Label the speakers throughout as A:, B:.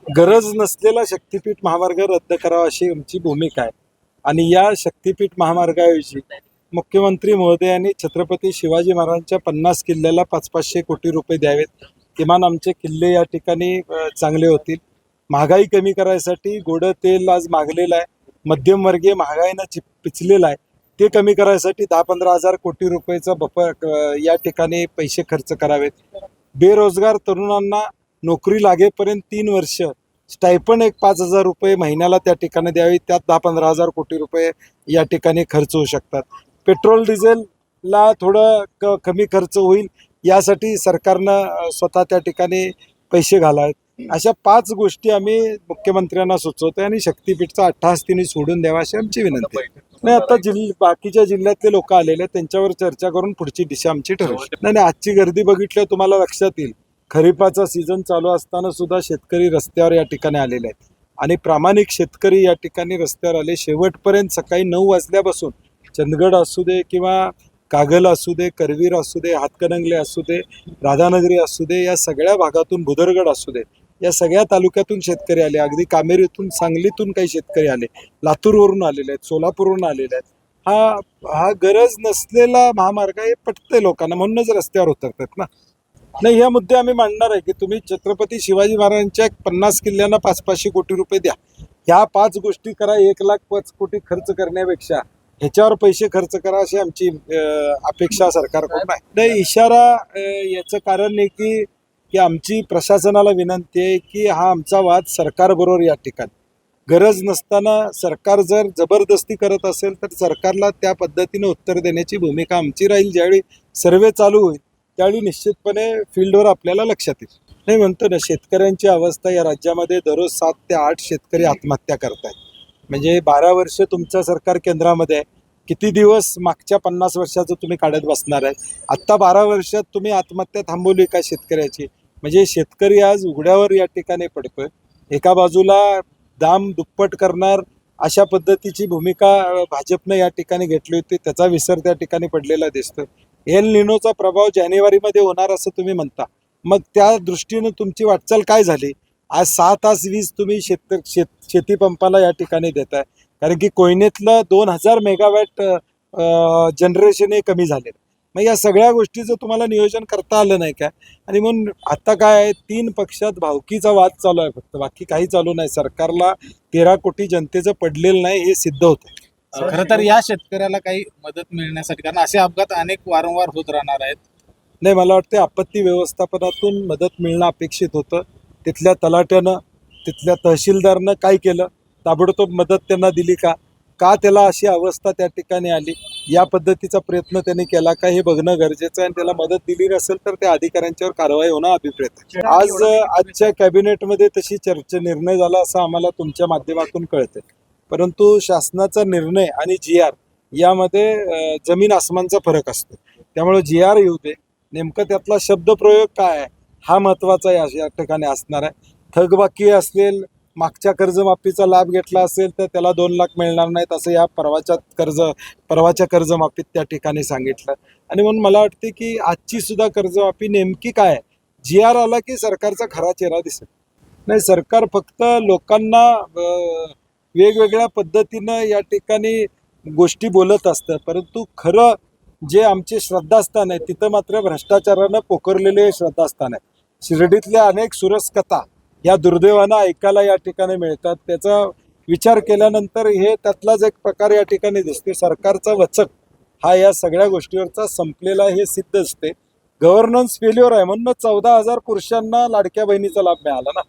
A: गरज नसलेला शक्तीपीठ महामार्ग रद्द करावा अशी आमची भूमिका आहे आणि या शक्तीपीठ महामार्गाऐवजी मुख्यमंत्री महोदयांनी छत्रपती शिवाजी महाराजांच्या 50 किल्ल्याला 500-500 कोटी रुपये द्यावेत. किमान आमचे किल्ले या ठिकाणी चांगले होतील. महागाई कमी करायसाठी गोडं तेल आज मागलेलं आहे, मध्यमवर्गीय महागाईनं पिचलेला आहे, ते कमी करायसाठी 10-15 हजार कोटी रुपयेचा बफर या ठिकाणी पैसे खर्च करावेत. बेरोजगार तरुणांना नोकरी लागेपर्यंत 3 वर्ष स्टायपंड एक 5,000 रुपये महिन्याला त्या ठिकाणी द्यावी, त्यात 10-15 हजार कोटी रुपये या ठिकाणी खर्च होऊ शकतात. पेट्रोल डिझेलला थोडं कमी खर्च होईल यासाठी सरकारनं स्वतः त्या ठिकाणी पैसे घालावेत. अशा 5 गोष्टी आम्ही मुख्यमंत्र्यांना सुचवतोय आणि शक्तीपीठचा अट्टहास तिने सोडून द्यावा अशी आमची विनंती आहे. नाही, आता बाकीच्या जिल्ह्यातले लोक आलेले आहेत, त्यांच्यावर चर्चा करून पुढची दिशा आमची ठरवू. नाही, आजची गर्दी बघितल्यावर तुम्हाला लक्षात येईल, खरीपाचा सीझन चालू असताना सुद्धा शेतकरी रस्त्यावर या ठिकाणी आलेले आहेत आणि प्रामाणिक शेतकरी या ठिकाणी रस्त्यावर आले. शेवटपर्यंत सकाळी 9 वाजल्यापासून चंदगड असू दे किंवा कागल असू दे, करवीर असू दे, हातकणंगले असू दे, राधानगरी असू दे, या सगळ्या भागातून, भुदरगड असू दे, या सगळ्या तालुक्यातून शेतकरी आले. अगदी कामेरीतून, सांगलीतून काही शेतकरी आले, लातूरवरून आलेले आहेत, सोलापूरवरून आलेले आहेत. हा गरज नसलेला महामार्ग हे पटतंय लोकांना, म्हणूनच रस्त्यावर उतरतात ना. नाही, ह्या मुद्दे आम्ही मांडणार आहे की तुम्ही छत्रपती शिवाजी महाराजांच्या 50 किल्ल्यांना 500-500 कोटी रुपये द्या. ह्या 5 गोष्टी करा. 1,05,00,000 कोटी खर्च करण्यापेक्षा ह्याच्यावर पैसे खर्च करा अशी आमची अपेक्षा सरकारकडून आहे. नाही, इशारा याचं कारण नाही की आमची प्रशासनाला विनंती आहे की हा आमचा वाद सरकारबरोबर या ठिकाणी गरज नसताना सरकार जर जबरदस्ती करत असेल तर सरकारला त्या पद्धतीने उत्तर देण्याची भूमिका आमची राहील. ज्यावेळी सर्वे चालू होईल त्यावेळी निश्चितपणे फील्डवर आपल्याला लक्षात येईल. नाही, म्हणतो ना, शेतकऱ्यांची अवस्था या राज्यामध्ये दररोज 7 ते 8 शेतकरी आत्महत्या करतायत. म्हणजे 12 वर्ष तुमचं सरकार केंद्रामध्ये आहे, किती दिवस मागच्या 50 वर्षाचं तुम्ही काढत बसणार आहे? आत्ता 12 वर्षात तुम्ही आत्महत्या थांबवली का शेतकऱ्याची? म्हणजे शेतकरी आज उघड्यावर या ठिकाणी पडतोय. एका बाजूला दाम दुप्पट करणार अशा पद्धतीची भूमिका भाजपनं या ठिकाणी घेतली होती, त्याचा विसर त्या ठिकाणी पडलेला दिसतोय. एल निनोचा प्रभाव जानेवारीमध्ये होणार असं तुम्ही म्हणता, मग त्या दृष्टीनं तुमची वाटचाल काय झाली? आज 6 तास वीज तुम्ही शेती पंपाला या ठिकाणी देताय, कारण की कोयनेतलं 2000 मेगावॅट जनरेशन हे कमी झाले. मग या सगळ्या गोष्टीचं तुम्हाला नियोजन करता आलं नाही काय? आणि म्हणून आता काय आहे, 3 पक्षात भावकीचा वाद चालू आहे, फक्त बाकी काही चालू नाही. सरकारला 13 कोटी जनतेचं पडलेलं नाही हे सिद्ध होतं.
B: खरं तर या शेतकऱ्याला काही मदत मिळण्यासाठी, कारण असे अपघात अनेक वारंवार होत राहणार आहेत.
A: नाही, मला वाटते आपत्ती व्यवस्थापनातून मदत मिळणं अपेक्षित होतं. तिथल्या तलाट्यानं, तिथल्या तहसीलदारनं काय केलं? ताबडतोब मदत त्यांना दिली का? त्याला अशी अवस्था त्या ठिकाणी आली? या पद्धतीचा प्रयत्न त्यांनी केला का हे बघणं गरजेचं आहे. आणि त्याला मदत दिली नसेल तर त्या अधिकाऱ्यांच्यावर कारवाई होणं अभिप्रेत आहे. आजच्या कॅबिनेटमध्ये तशी निर्णय झाला असं आम्हाला तुमच्या माध्यमातून कळतंय, परंतु शासनाचा निर्णय आणि GR यामध्ये जमीन आसमानचा फरक असतो. त्यामुळे GR येऊ दे, नेमकं त्यातला शब्दप्रयोग काय आहे हा महत्त्वाचा या ठिकाणी असणार आहे. थकबाकी असेल, मागच्या कर्जमाफीचा लाभ घेतला असेल तर त्याला 2 लाख मिळणार नाहीत असं या परवाच्या कर्जमाफीत त्या ठिकाणी सांगितलं. आणि म्हणून मला वाटते की आजची सुद्धा कर्जमाफी नेमकी काय आहे, GR आला की सरकारचा खरा चेहरा दिसेल. नाही, सरकार फक्त लोकांना वेगवेगळ्या पद्धतीनं या ठिकाणी गोष्टी बोलत असतं, परंतु खरं जे आमचे श्रद्धास्थान आहे तिथं मात्र भ्रष्टाचारानं पोखरलेले श्रद्धास्थान आहे. शिर्डीतल्या अनेक सुरस कथा या दुर्दैवानं ऐकायला या ठिकाणी मिळतात. त्याचा विचार केल्यानंतर हे त्यातलाच एक प्रकार या ठिकाणी दिसते. सरकारचा वचक हा या सगळ्या गोष्टीवरचा संपलेला हे सिद्ध असते. गव्हर्नन्स फेल्युअर आहे, म्हणून 14,000 पुरुषांना लाडक्या बहिणीचा लाभ मिळाला ना.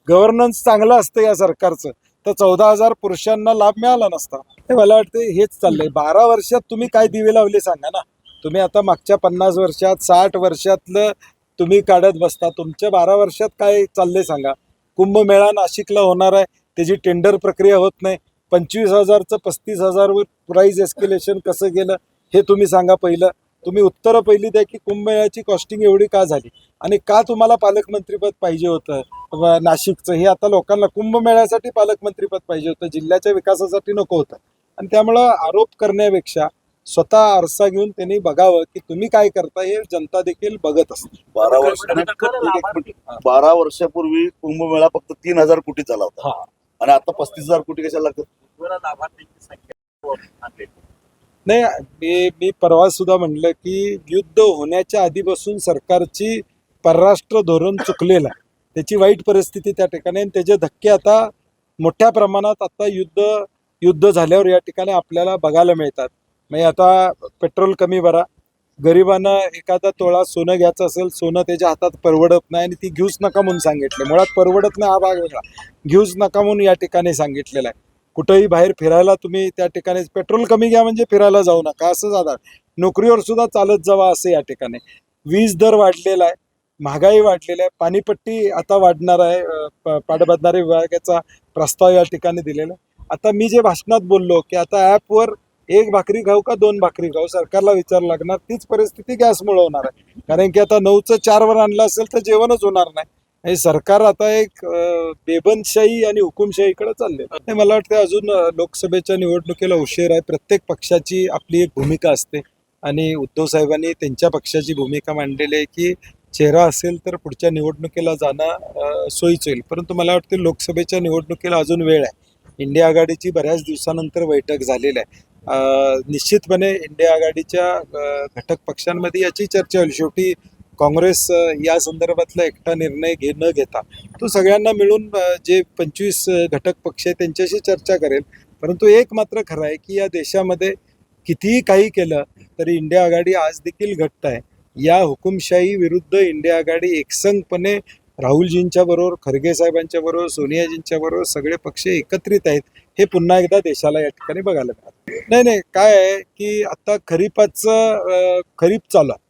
A: गव्हर्नन्स चांगलं असतं या सरकारचं तर 14,000 पुरुषांना लाभ मिळाला नसता. हे मला वाटतं हेच चाललंय. 12 वर्षात तुम्ही काय दिवे लावले सांगा ना. तुम्ही आता मागच्या 50 वर्षात 60 वर्षातलं तुम्ही काढत बसता, तुमच्या 12 वर्षात काय चाललंय सांगा. कुंभमेळा नाशिकला होणार आहे, त्याची टेंडर प्रक्रिया होत नाही. 25,000चं 35,000वर प्राईज एस्केलेशन कसं गेलं हे तुम्ही सांगा. पहिलं तुम्ही उत्तरं पहिली द्या की कुंभमेळ्याची कॉस्टिंग एवढी का झाली आणि का तुम्हाला पालकमंत्रीपद पाहिजे होतं नाशिकचं. हे आता लोकांना कुंभमेळ्यासाठी पालकमंत्रीपद पाहिजे होतं, जिल्ह्याच्या विकासासाठी नको होतं. आणि त्यामुळं आरोप करण्यापेक्षा स्वतः आरसा घेऊन त्यांनी बघावं की तुम्ही काय करता हे जनता देखील बघत असते.
C: 12 वर्षापूर्वी कुंभमेळा फक्त 3,000 कोटी झाला होता
A: हा.
C: आणि आता 35,000 कोटी कशाला लागतात?
A: नाही, मी परवा सुद्धा म्हणलं की युद्ध होण्याच्या आधीपासून सरकारची परराष्ट्र धोरण चुकलेलं आहे. त्याची वाईट परिस्थिती त्या ठिकाणी आणि त्याचे धक्के आता मोठ्या प्रमाणात आता युद्ध झाल्यावर या ठिकाणी आपल्याला बघायला मिळतात. म्हणजे आता पेट्रोल कमी भरा, गरिबांना एखादा तोळा सोनं घ्यायचं असेल, सोनं त्याच्या हातात परवडत नाही आणि ती घेऊच नका म्हणून सांगितलं. मुळात परवडत नाही हा भाग वेगळा, घेऊच नका म्हणून या ठिकाणी सांगितलेलं आहे. कुठेही बाहेर फिरायला तुम्ही त्या ठिकाणी पेट्रोल कमी घ्या म्हणजे फिरायला जाऊ नका असं जाणार. नोकरीवर सुद्धा चालत जावा असं या ठिकाणी. वीज दर वाढलेला आहे, महागाई वाढलेली आहे, पाणीपट्टी आता वाढणार आहे, पाटबंधारे विभागाचा प्रस्ताव या ठिकाणी दिलेला आहे. आता मी जे भाषणात बोललो की आता ॲपवर 1 भाकरी खाऊ का 2 भाकरी खाऊ सरकारला विचार लागणार, तीच परिस्थिती गॅसमुळे होणार आहे. कारण की आता 9चं 4वर आणलं असेल तर जेवणच होणार नाही. हे सरकार आता एक बेबंदशाही आणि हुकुमशाहीकडे चालले. आणि मला वाटतं अजून लोकसभेच्या निवडणुकीला उशीर आहे. प्रत्येक पक्षाची आपली एक भूमिका असते आणि उद्धव साहेबांनी त्यांच्या पक्षाची भूमिका मांडलेली आहे की चेहरा असेल तर पुढच्या निवडणुकीला जाणं सोयीचं होईल. परंतु मला वाटतं लोकसभेच्या निवडणुकीला अजून वेळ आहे. इंडिया आघाडीची बऱ्याच दिवसानंतर बैठक झालेली आहे. निश्चितपणे इंडिया आघाडीच्या घटक पक्षांमध्ये याची चर्चा होईल. शेवटी काँग्रेस या संदर्भातला एकटा निर्णय न घेता तो सगळ्यांना मिळून जे 25 घटक पक्ष आहेत त्यांच्याशी चर्चा करेल. परंतु एक मात्र खरं आहे की या देशामध्ये कितीही काही केलं तरी इंडिया आघाडी आज देखील घट्ट आहे. या हुकुमशाही विरुद्ध इंडिया आघाडी एकसंघपणे राहुलजींच्या बरोबर, खरगे साहेबांच्या बरोबर, सोनियाजींच्या बरोबर सगळे पक्ष एकत्रित आहेत. हे पुन्हा एकदा देशाला या ठिकाणी बघायला मिळालं. नाही, काय आहे की आता खरीप चालू आहे.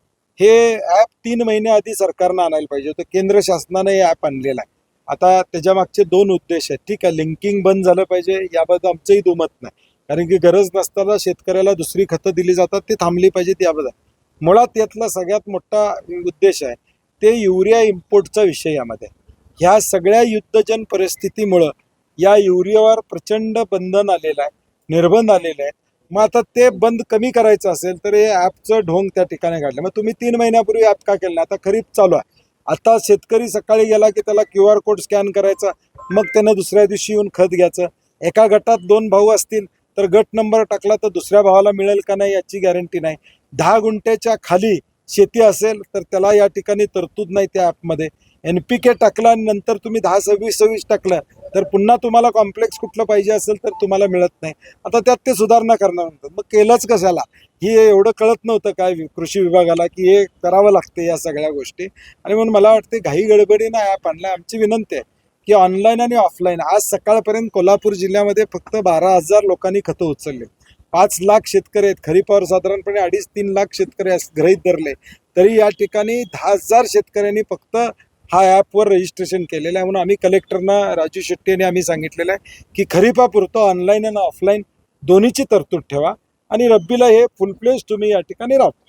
A: हे ॲप 3 महिन्याआधी सरकारनं आणायला पाहिजे होतं. केंद्र शासनानं हे ॲप आणलेलं आहे. आता त्याच्या मागचे 2 उद्देश आहेत. ठीक आहे, लिंकिंग बंद झालं पाहिजे याबद्दल आमचंही दुमत नाही. कारण की गरज नसताना शेतकऱ्याला दुसरी खतं दिली जातात, ती थांबली पाहिजेत याबद्दल. मुळात यातला सगळ्यात मोठा उद्देश आहे ते युरिया इम्पोर्टचा विषय यामध्ये. ह्या सगळ्या युद्धजन परिस्थितीमुळं या युरियावर प्रचंड बंधन आलेलं आहे, निर्बंध आलेले आहेत. मग आता ते बंद कमी करायचं असेल तर हे ॲपचं ढोंग त्या ठिकाणी काढलं. मग तुम्ही 3 महिन्यापूर्वी ॲप का केलं? आता खरीप चालू आहे. आता शेतकरी सकाळी गेला की त्याला QR कोड स्कॅन करायचा, मग त्यानं दुसऱ्या दिवशी येऊन खत घ्यायचं. एका गटात 2 भाऊ असतील तर गट नंबर टाकला तर दुसऱ्या भावाला मिळेल का नाही याची गॅरंटी नाही. 10 गुंठ्याच्या खाली शेती असेल तर त्याला या ठिकाणी तरतूद नाही त्या ॲपमध्ये. NPK टाकला आणि नंतर तुम्ही 10-26-26 टाकलं तर पुन्हा तुम्हाला कॉम्प्लेक्स कुठलं पाहिजे असेल तर तुम्हाला मिळत नाही. आता त्यात ते सुधारणा करणार म्हणतात. मग केलंच कशाला? ही एवढं कळत नव्हतं काय कृषी विभागाला की हे करावं लागते या सगळ्या गोष्टी. आणि म्हणून मला वाटते घाई गडबडीनं ॲप आणला. आमची विनंती आहे की ऑनलाईन आणि ऑफलाईन आज सकाळपर्यंत कोल्हापूर जिल्ह्यामध्ये फक्त 12,000 लोकांनी खतं उचलले. 5 लाख शेतकरी आहेत. खरीपावर साधारणपणे 2.5-3 लाख शेतकरी गृहीत धरले. तरी या ठिकाणी 10,000 शेतकऱ्यांनी फक्त हा ॲपवर रजिस्ट्रेशन केलेलं आहे. म्हणून आम्ही कलेक्टरना राजू शेट्टी यांनी आम्ही सांगितलेलं आहे की खरीपापुरतं ऑनलाईन आणि ऑफलाईन दोन्हीची तरतूद ठेवा आणि रब्बीला हे फुल प्लेस तुम्ही या ठिकाणी राबवा.